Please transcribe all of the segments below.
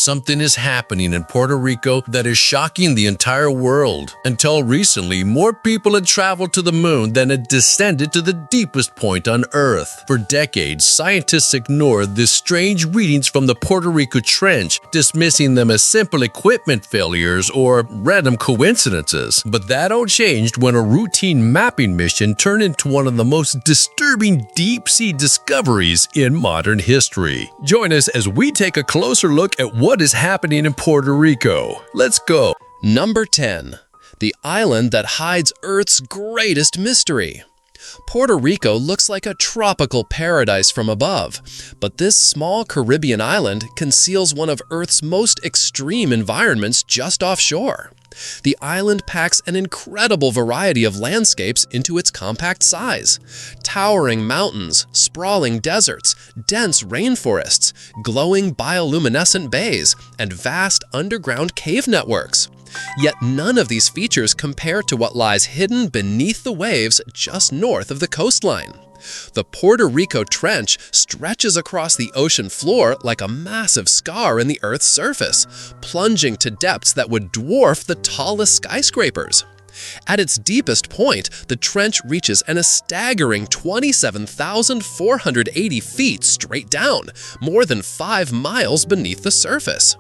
something is happening in Puerto Rico that is shocking the entire world. Until recently, more people had traveled to the moon than had descended to the deepest point on Earth. For decades, scientists ignored the strange readings from the Puerto Rico Trench, dismissing them as simple equipment failures or random coincidences. But that all changed when a routine mapping mission turned into one of the most disturbing deep-sea discoveries in modern history. Join us as we take a closer look at what is happening in Puerto Rico. Let's go! Number 10. The island that hides Earth's greatest mystery. Puerto Rico looks like a tropical paradise from above, but this small Caribbean island conceals one of Earth's most extreme environments just offshore. The island packs an incredible variety of landscapes into its compact size. Towering mountains, sprawling deserts, dense rainforests, glowing bioluminescent bays, and vast underground cave networks. Yet none of these features compare to what lies hidden beneath the waves just north of the coastline. The Puerto Rico Trench stretches across the ocean floor like a massive scar in the Earth's surface, plunging to depths that would dwarf the tallest skyscrapers. At its deepest point, the trench reaches a staggering 27,480 feet straight down, more than 5 miles beneath the surface.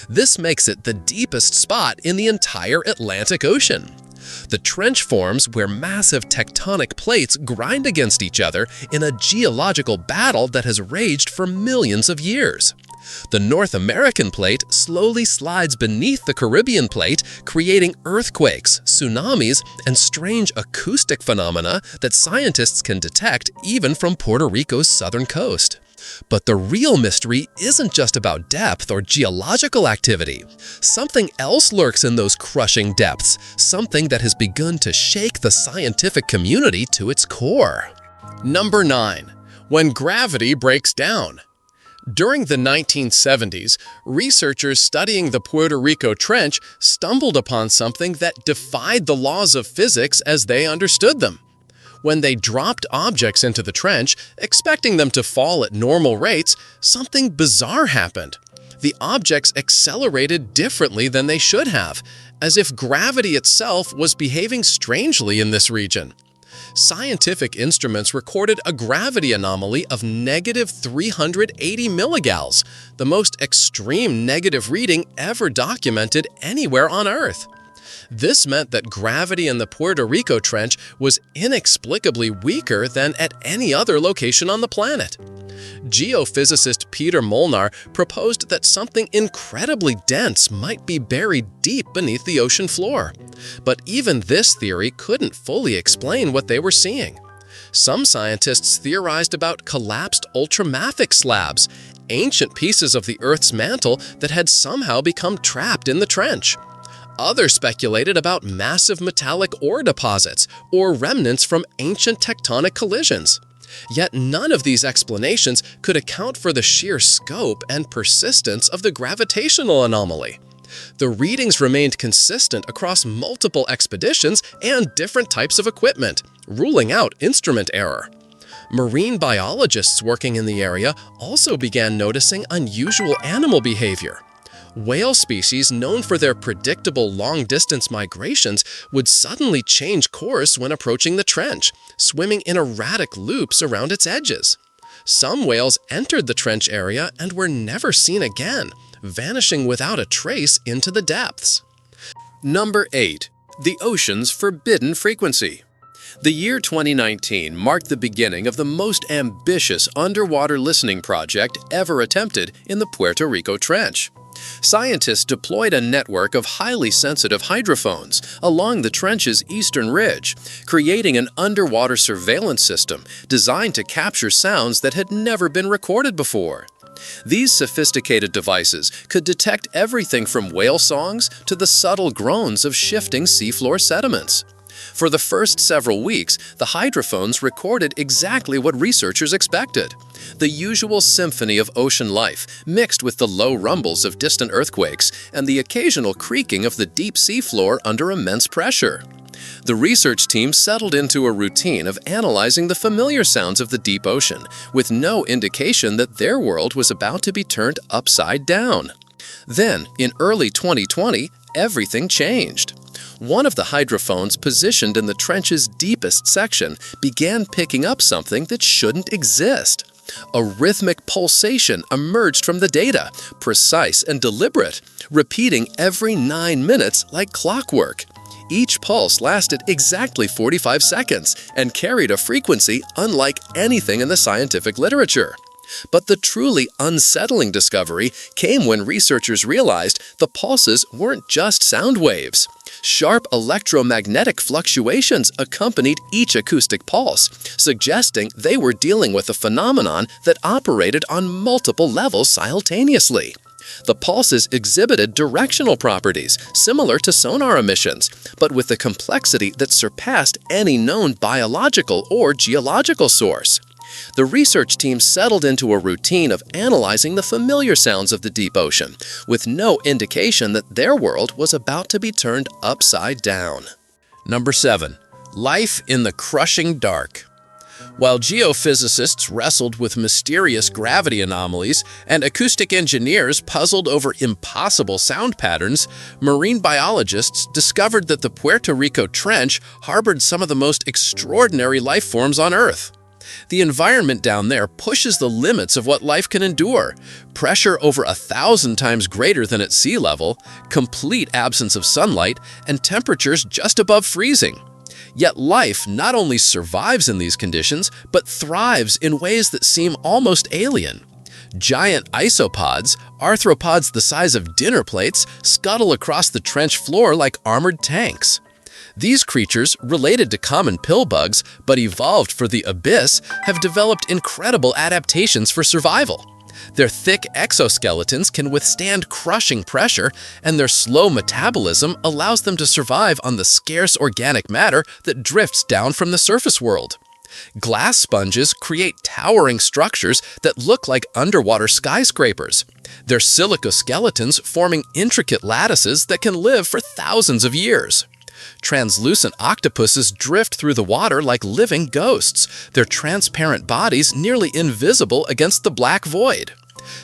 This makes it the deepest spot in the entire Atlantic Ocean. The trench forms where massive tectonic plates grind against each other in a geological battle that has raged for millions of years. The North American plate slowly slides beneath the Caribbean plate, creating earthquakes, tsunamis, and strange acoustic phenomena that scientists can detect even from Puerto Rico's southern coast. But the real mystery isn't just about depth or geological activity. Something else lurks in those crushing depths, something that has begun to shake the scientific community to its core. Number 9. When gravity breaks down. During the 1970s, researchers studying the Puerto Rico Trench stumbled upon something that defied the laws of physics as they understood them. When they dropped objects into the trench, expecting them to fall at normal rates, something bizarre happened. The objects accelerated differently than they should have, as if gravity itself was behaving strangely in this region. Scientific instruments recorded a gravity anomaly of negative 380 milligals, the most extreme negative reading ever documented anywhere on Earth. This meant that gravity in the Puerto Rico Trench was inexplicably weaker than at any other location on the planet. Geophysicist Peter Molnar proposed that something incredibly dense might be buried deep beneath the ocean floor. But even this theory couldn't fully explain what they were seeing. Some scientists theorized about collapsed ultramafic slabs, ancient pieces of the Earth's mantle that had somehow become trapped in the trench. Others speculated about massive metallic ore deposits or remnants from ancient tectonic collisions. Yet none of these explanations could account for the sheer scope and persistence of the gravitational anomaly. The readings remained consistent across multiple expeditions and different types of equipment, ruling out instrument error. Marine biologists working in the area also began noticing unusual animal behavior. Whale species known for their predictable long-distance migrations would suddenly change course when approaching the trench, swimming in erratic loops around its edges. Some whales entered the trench area and were never seen again, vanishing without a trace into the depths. Number 8. The ocean's forbidden frequency. The year 2019 marked the beginning of the most ambitious underwater listening project ever attempted in the Puerto Rico Trench. Scientists deployed a network of highly sensitive hydrophones along the trench's eastern ridge, creating an underwater surveillance system designed to capture sounds that had never been recorded before. These sophisticated devices could detect everything from whale songs to the subtle groans of shifting seafloor sediments. For the first several weeks, the hydrophones recorded exactly what researchers expected: the usual symphony of ocean life, mixed with the low rumbles of distant earthquakes and the occasional creaking of the deep seafloor under immense pressure. The research team settled into a routine of analyzing the familiar sounds of the deep ocean, with no indication that their world was about to be turned upside down. Then, in early 2020, everything changed. One of the hydrophones positioned in the trench's deepest section began picking up something that shouldn't exist. A rhythmic pulsation emerged from the data, precise and deliberate, repeating every 9 minutes like clockwork. Each pulse lasted exactly 45 seconds and carried a frequency unlike anything in the scientific literature. But the truly unsettling discovery came when researchers realized the pulses weren't just sound waves. Sharp electromagnetic fluctuations accompanied each acoustic pulse, suggesting they were dealing with a phenomenon that operated on multiple levels simultaneously. The pulses exhibited directional properties similar to sonar emissions, but with a complexity that surpassed any known biological or geological source. The research team settled into a routine of analyzing the familiar sounds of the deep ocean, with no indication that their world was about to be turned upside down. Number 7. Life in the crushing dark. While geophysicists wrestled with mysterious gravity anomalies and acoustic engineers puzzled over impossible sound patterns, marine biologists discovered that the Puerto Rico Trench harbored some of the most extraordinary life forms on Earth. The environment down there pushes the limits of what life can endure. Pressure over 1,000 times greater than at sea level, complete absence of sunlight, and temperatures just above freezing. Yet life not only survives in these conditions, but thrives in ways that seem almost alien. Giant isopods, arthropods the size of dinner plates, scuttle across the trench floor like armored tanks. These creatures, related to common pill bugs but evolved for the abyss, have developed incredible adaptations for survival. Their thick exoskeletons can withstand crushing pressure, and their slow metabolism allows them to survive on the scarce organic matter that drifts down from the surface world. Glass sponges create towering structures that look like underwater skyscrapers, their silicoskeletons forming intricate lattices that can live for thousands of years. Translucent octopuses drift through the water like living ghosts, their transparent bodies nearly invisible against the black void.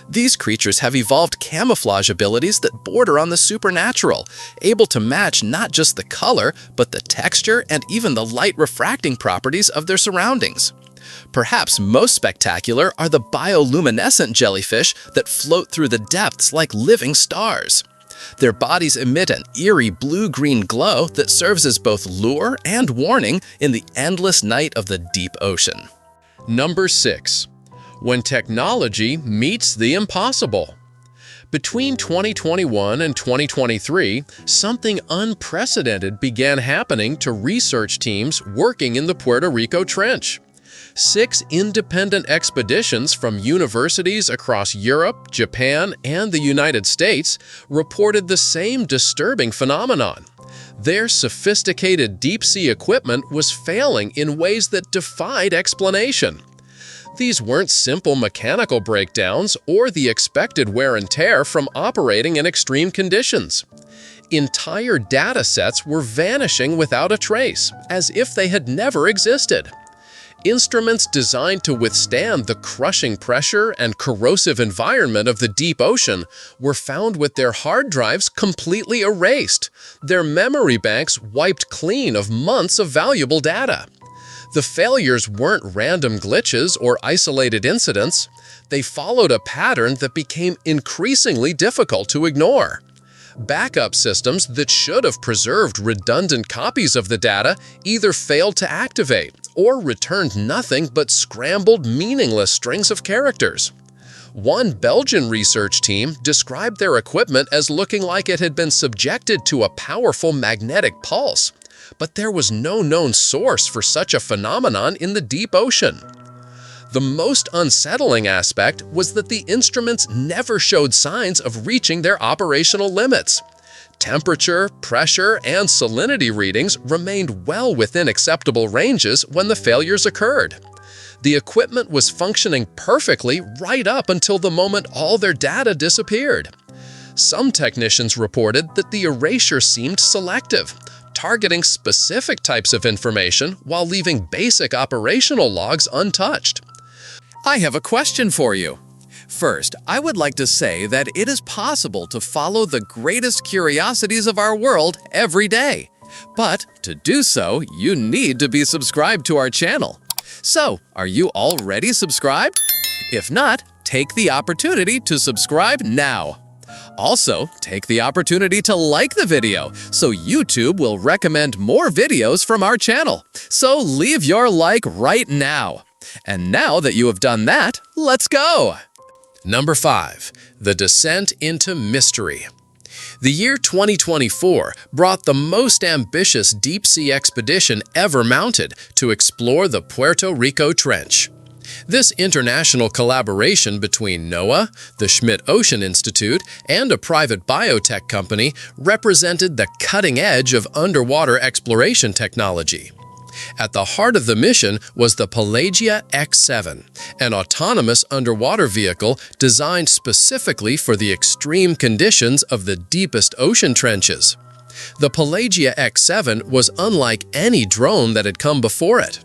These creatures have evolved camouflage abilities that border on the supernatural, able to match not just the color, but the texture and even the light refracting properties of their surroundings. Perhaps most spectacular are the bioluminescent jellyfish that float through the depths like living stars. Their bodies emit an eerie blue-green glow that serves as both lure and warning in the endless night of the deep ocean. Number 6. When technology meets the impossible. Between 2021 and 2023, something unprecedented began happening to research teams working in the Puerto Rico Trench. 6 independent expeditions from universities across Europe, Japan, and the United States reported the same disturbing phenomenon. Their sophisticated deep-sea equipment was failing in ways that defied explanation. These weren't simple mechanical breakdowns or the expected wear and tear from operating in extreme conditions. Entire data sets were vanishing without a trace, as if they had never existed. Instruments designed to withstand the crushing pressure and corrosive environment of the deep ocean were found with their hard drives completely erased, their memory banks wiped clean of months of valuable data. The failures weren't random glitches or isolated incidents. They followed a pattern that became increasingly difficult to ignore. Backup systems that should have preserved redundant copies of the data either failed to activate or returned nothing but scrambled, meaningless strings of characters. One Belgian research team described their equipment as looking like it had been subjected to a powerful magnetic pulse, but there was no known source for such a phenomenon in the deep ocean. The most unsettling aspect was that the instruments never showed signs of reaching their operational limits. Temperature, pressure, and salinity readings remained well within acceptable ranges when the failures occurred. The equipment was functioning perfectly right up until the moment all their data disappeared. Some technicians reported that the erasure seemed selective, targeting specific types of information while leaving basic operational logs untouched. I have a question for you. First, I would like to say that it is possible to follow the greatest curiosities of our world every day. But to do so, you need to be subscribed to our channel. So, are you already subscribed? If not, take the opportunity to subscribe now. Also, take the opportunity to like the video so YouTube will recommend more videos from our channel. So leave your like right now. And now that you have done that, let's go! Number 5. The descent into mystery. The year 2024 brought the most ambitious deep-sea expedition ever mounted to explore the Puerto Rico Trench. This international collaboration between NOAA, the Schmidt Ocean Institute, and a private biotech company represented the cutting edge of underwater exploration technology. At the heart of the mission was the Pelagia X7, an autonomous underwater vehicle designed specifically for the extreme conditions of the deepest ocean trenches. The Pelagia X7 was unlike any drone that had come before it.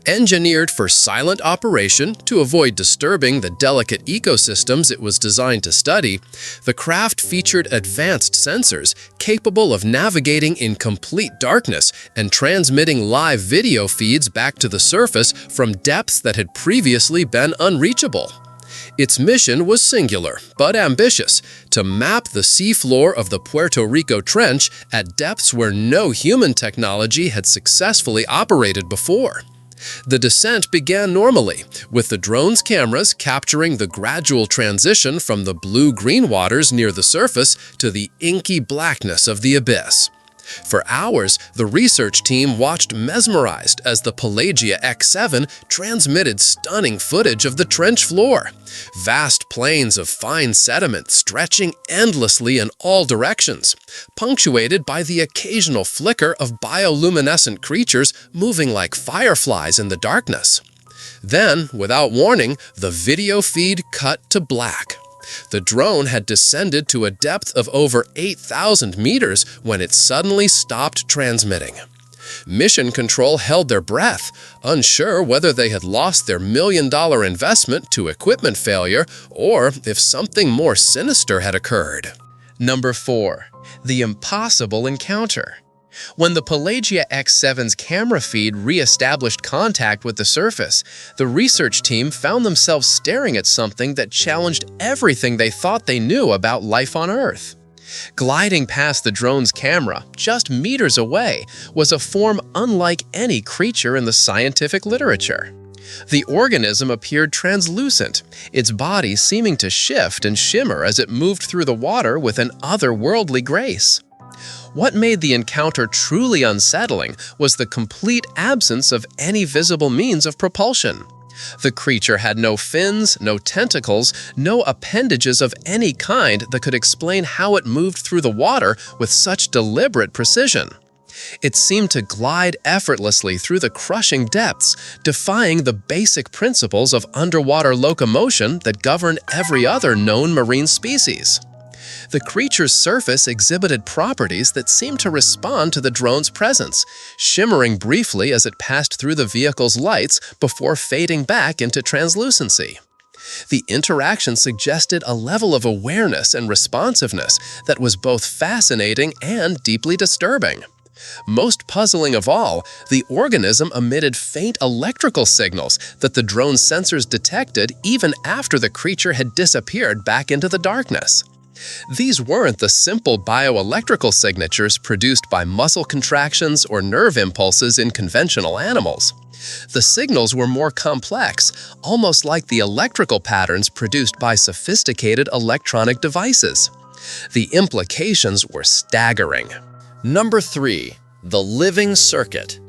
Engineered for silent operation to avoid disturbing the delicate ecosystems it was designed to study, the craft featured advanced sensors capable of navigating in complete darkness and transmitting live video feeds back to the surface from depths that had previously been unreachable. Its mission was singular but ambitious: to map the seafloor of the Puerto Rico Trench at depths where no human technology had successfully operated before. The descent began normally, with the drone's cameras capturing the gradual transition from the blue-green waters near the surface to the inky blackness of the abyss. For hours, the research team watched mesmerized as the Pelagia X7 transmitted stunning footage of the trench floor. Vast plains of fine sediment stretching endlessly in all directions, punctuated by the occasional flicker of bioluminescent creatures moving like fireflies in the darkness. Then, without warning, the video feed cut to black. The drone had descended to a depth of over 8,000 meters when it suddenly stopped transmitting. Mission Control held their breath, unsure whether they had lost their million-dollar investment to equipment failure or if something more sinister had occurred. Number 4. The impossible encounter. When the Pelagia X7's camera feed re-established contact with the surface, the research team found themselves staring at something that challenged everything they thought they knew about life on Earth. Gliding past the drone's camera, just meters away, was a form unlike any creature in the scientific literature. The organism appeared translucent, its body seeming to shift and shimmer as it moved through the water with an otherworldly grace. What made the encounter truly unsettling was the complete absence of any visible means of propulsion. The creature had no fins, no tentacles, no appendages of any kind that could explain how it moved through the water with such deliberate precision. It seemed to glide effortlessly through the crushing depths, defying the basic principles of underwater locomotion that govern every other known marine species. The creature's surface exhibited properties that seemed to respond to the drone's presence, shimmering briefly as it passed through the vehicle's lights before fading back into translucency. The interaction suggested a level of awareness and responsiveness that was both fascinating and deeply disturbing. Most puzzling of all, the organism emitted faint electrical signals that the drone's sensors detected even after the creature had disappeared back into the darkness. These weren't the simple bioelectrical signatures produced by muscle contractions or nerve impulses in conventional animals. The signals were more complex, almost like the electrical patterns produced by sophisticated electronic devices. The implications were staggering. Number 3. The living circuit.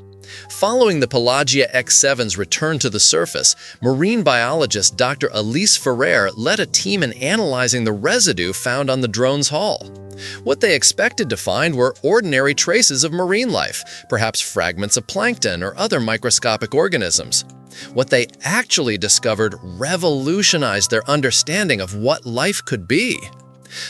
Following the Pelagia X7's return to the surface, marine biologist Dr. Elise Ferrer led a team in analyzing the residue found on the drone's hull. What they expected to find were ordinary traces of marine life, perhaps fragments of plankton or other microscopic organisms. What they actually discovered revolutionized their understanding of what life could be.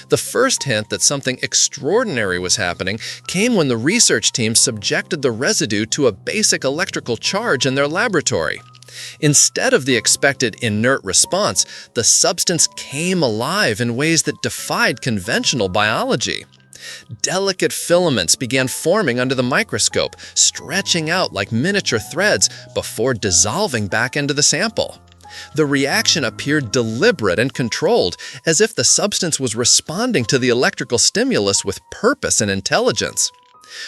The first hint that something extraordinary was happening came when the research team subjected the residue to a basic electrical charge in their laboratory. Instead of the expected inert response, the substance came alive in ways that defied conventional biology. Delicate filaments began forming under the microscope, stretching out like miniature threads before dissolving back into the sample. The reaction appeared deliberate and controlled, as if the substance was responding to the electrical stimulus with purpose and intelligence.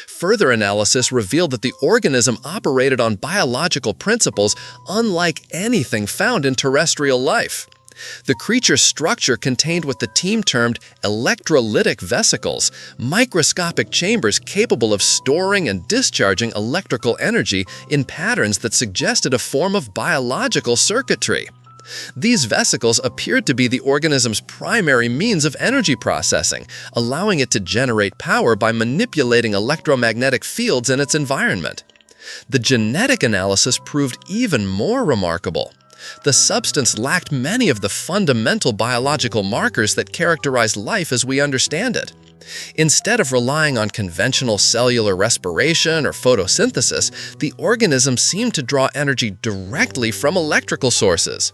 Further analysis revealed that the organism operated on biological principles unlike anything found in terrestrial life. The creature's structure contained what the team termed electrolytic vesicles, microscopic chambers capable of storing and discharging electrical energy in patterns that suggested a form of biological circuitry. These vesicles appeared to be the organism's primary means of energy processing, allowing it to generate power by manipulating electromagnetic fields in its environment. The genetic analysis proved even more remarkable. The substance lacked many of the fundamental biological markers that characterize life as we understand it. Instead of relying on conventional cellular respiration or photosynthesis, the organism seemed to draw energy directly from electrical sources.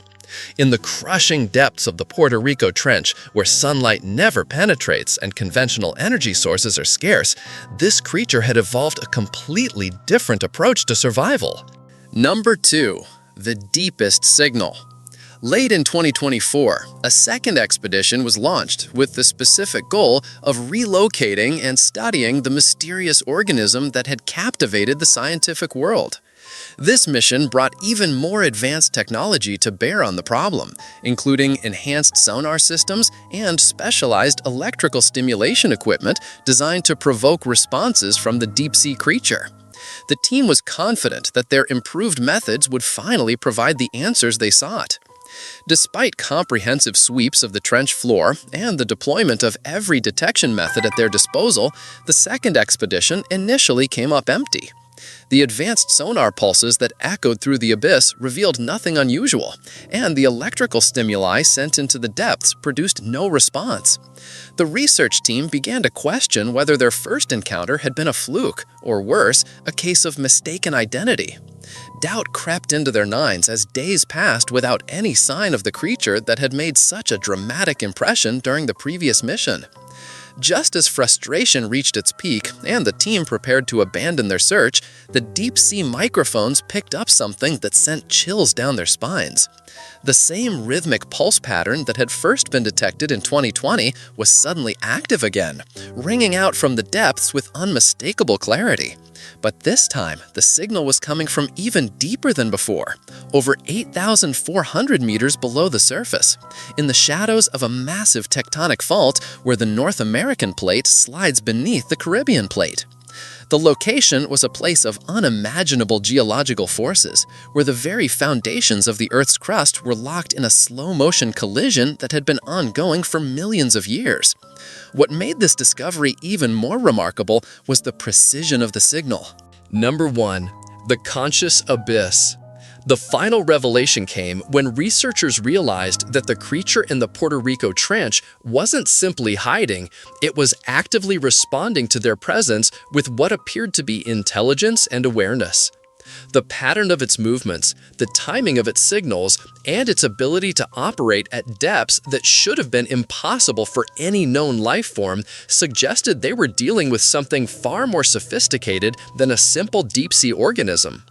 In the crushing depths of the Puerto Rico Trench, where sunlight never penetrates and conventional energy sources are scarce, this creature had evolved a completely different approach to survival. Number 2. The deepest signal. Late in 2024, a second expedition was launched with the specific goal of relocating and studying the mysterious organism that had captivated the scientific world. This mission brought even more advanced technology to bear on the problem, including enhanced sonar systems and specialized electrical stimulation equipment designed to provoke responses from the deep-sea creature. The team was confident that their improved methods would finally provide the answers they sought. Despite comprehensive sweeps of the trench floor and the deployment of every detection method at their disposal, the second expedition initially came up empty. The advanced sonar pulses that echoed through the abyss revealed nothing unusual, and the electrical stimuli sent into the depths produced no response. The research team began to question whether their first encounter had been a fluke, or worse, a case of mistaken identity. Doubt crept into their minds as days passed without any sign of the creature that had made such a dramatic impression during the previous mission. Just as frustration reached its peak and the team prepared to abandon their search, the deep-sea microphones picked up something that sent chills down their spines. The same rhythmic pulse pattern that had first been detected in 2020 was suddenly active again, ringing out from the depths with unmistakable clarity. But this time, the signal was coming from even deeper than before, over 8,400 meters below the surface, in the shadows of a massive tectonic fault where the North American plate slides beneath the Caribbean plate. The location was a place of unimaginable geological forces, where the very foundations of the Earth's crust were locked in a slow-motion collision that had been ongoing for millions of years. What made this discovery even more remarkable was the precision of the signal. Number 1. The conscious abyss. The final revelation came when researchers realized that the creature in the Puerto Rico Trench wasn't simply hiding, it was actively responding to their presence with what appeared to be intelligence and awareness. The pattern of its movements, the timing of its signals, and its ability to operate at depths that should have been impossible for any known life form suggested they were dealing with something far more sophisticated than a simple deep-sea organism.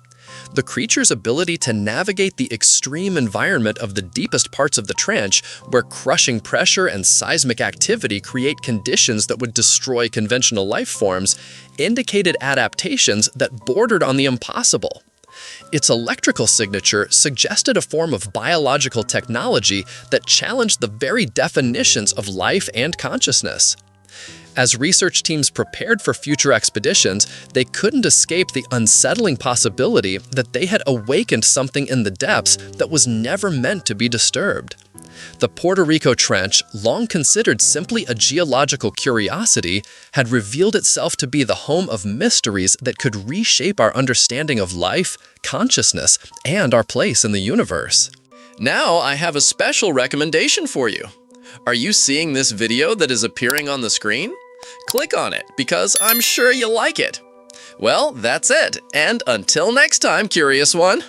The creature's ability to navigate the extreme environment of the deepest parts of the trench, where crushing pressure and seismic activity create conditions that would destroy conventional life forms, indicated adaptations that bordered on the impossible. Its electrical signature suggested a form of biological technology that challenged the very definitions of life and consciousness. As research teams prepared for future expeditions, they couldn't escape the unsettling possibility that they had awakened something in the depths that was never meant to be disturbed. The Puerto Rico Trench, long considered simply a geological curiosity, had revealed itself to be the home of mysteries that could reshape our understanding of life, consciousness, and our place in the universe. Now I have a special recommendation for you. Are you seeing this video that is appearing on the screen? Click on it because I'm sure you'll like it. Well, that's it, and until next time, Curious One.